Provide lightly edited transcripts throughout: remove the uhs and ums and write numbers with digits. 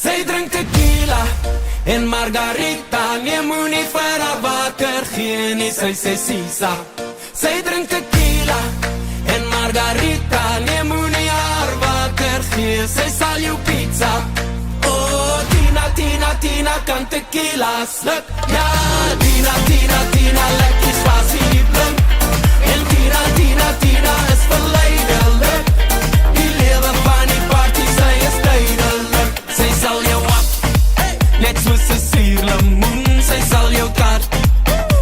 Zij drinkt tequila en margarita. Nee, moet niet voor haar water geen nie, sy sê sisa. Zij drinkt tequila en margarita. Nee, moet nie haar water gee, sy sal jou pizza. Oh, Tina, Tina, Tina kan tequila sluk. Ja, Tina, Tina, Tina, lekker spasie blink. En Tina, Tina, Tina is verleidelik. Die lewe van die party, sy is duidelik. Sy sal jou op, net soos 'n suurlemoen. Sy sal jou kat,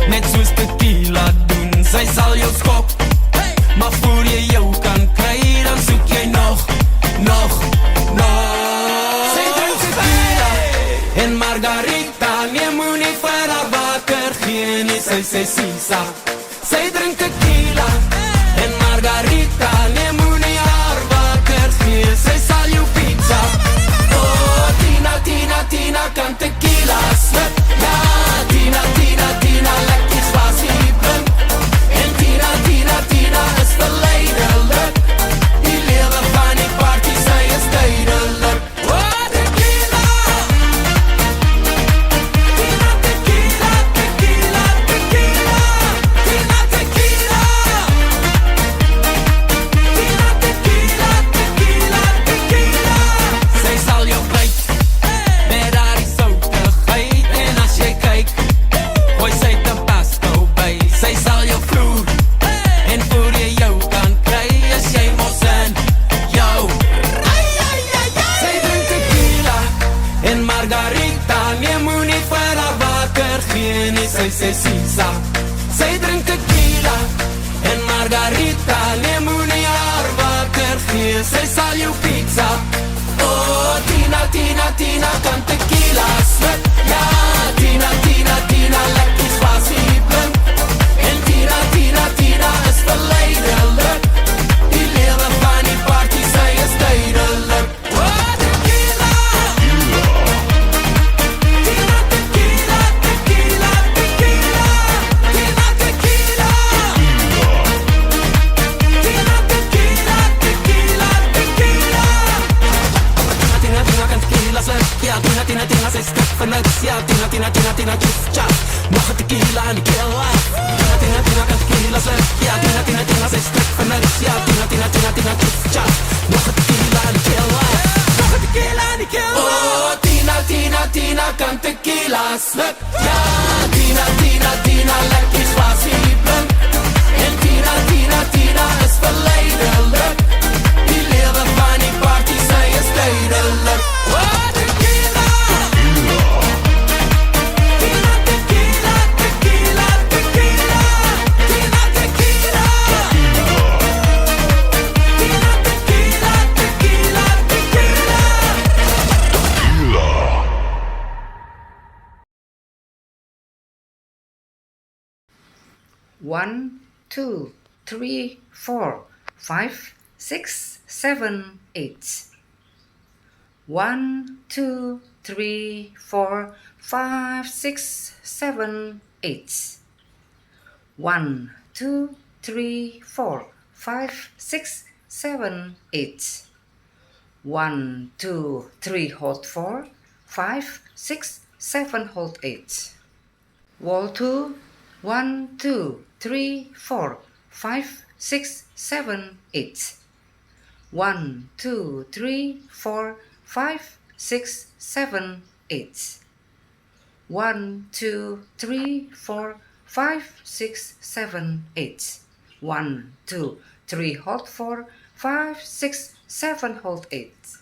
net soos tequila doen. Sy sal jou skop, maar voor jy jou kan kry, dan soek jy nog. Sy drink tequila en margarita. Nee, moet nie vir haar water gee nie, sy sê sisa. Sy drink tequila en margarita. Nee, moet nie haar water gee, sy sal jou pizza. Oh, Tina, Tina, Tina kan tequila sluk. Ja, Tina, Tina, Tina, lekker spasie blink. En Tina, Tina, Tina is verleidelik. Die lewe van die party, sy is duidelik. Oh, tequila. Tina, tequila, tequila, tequila. Tina, tequila. Tina, tequila, tequila, tequila. Sy sal jou byt met haar die soutigheid. En as jy kyk, gooi sy tabasco by. Sy sal jou vloer en voor jy jou kan kry, as jy mos in jou. Sy drink tequila en margarita. Nee, moet nie vir haar water gee nie, sy sê sisa. Sy drink tequila en margarita. Nee, moet nie haar water gee, sy sal jou pizza. Oh, Tina, Tina, Tina kan tequila sluk. Ja, Tina, Tina, Tina, lekker spasie blink. En Tina, Tina, Tina is verleidelik. Die lewe van die party, sy is duidelik. Oh, tequila. Tina, tequila, tequila, tequila. Tina, tequila. Tina, tequila, tequila, tequila. Tina, Tina kan tequila sluk. Ja, Tina, Tina, Tina, sy skrik van niks. Ja, Tina, Tina, Tina, Tina, tjus, tja. Nog 'n tequila en die keel af. Tina, Tina, Tina kan tequila sluk. Ja, Tina, Tina, Tina, sy skrik van niks. Ja, Tina, Tina, Tina, Tina, tjus, tja. Nog 'n tequila en die keel af. Nog 'n tequila en die keel af. Oh, Tina, Tina, Tina kan tequila sluk. Ja, Tina, Tina, Tina, lekker spasie blink. En Tina, Tina, Tina is verleidelik. Die lewe van die party, sy is duidelik. Oh, tequila. Tina, tequila, tequila, tequila. Tina, tequila. Tina, tequila, tequila, tequila. One, two, three, 4, 5, 6, 7, 8. 1, 2, 3, 4, 5, 6, 7, 8. 1, 2, 3, 4, 5, 6, 7, 8. 1, 2, 3, hold 4, 5, 6, 7, hold 8. Wall 2, 1, 2, 3, 4, 5, 6, 7, 8. 1, 2, 3, 4, 5, 6, 7, 8. 1, 2, 3, 4, 5, 6, 7, 8. 1, 2, 3, hold 4, 5, 6, 7, hold 8.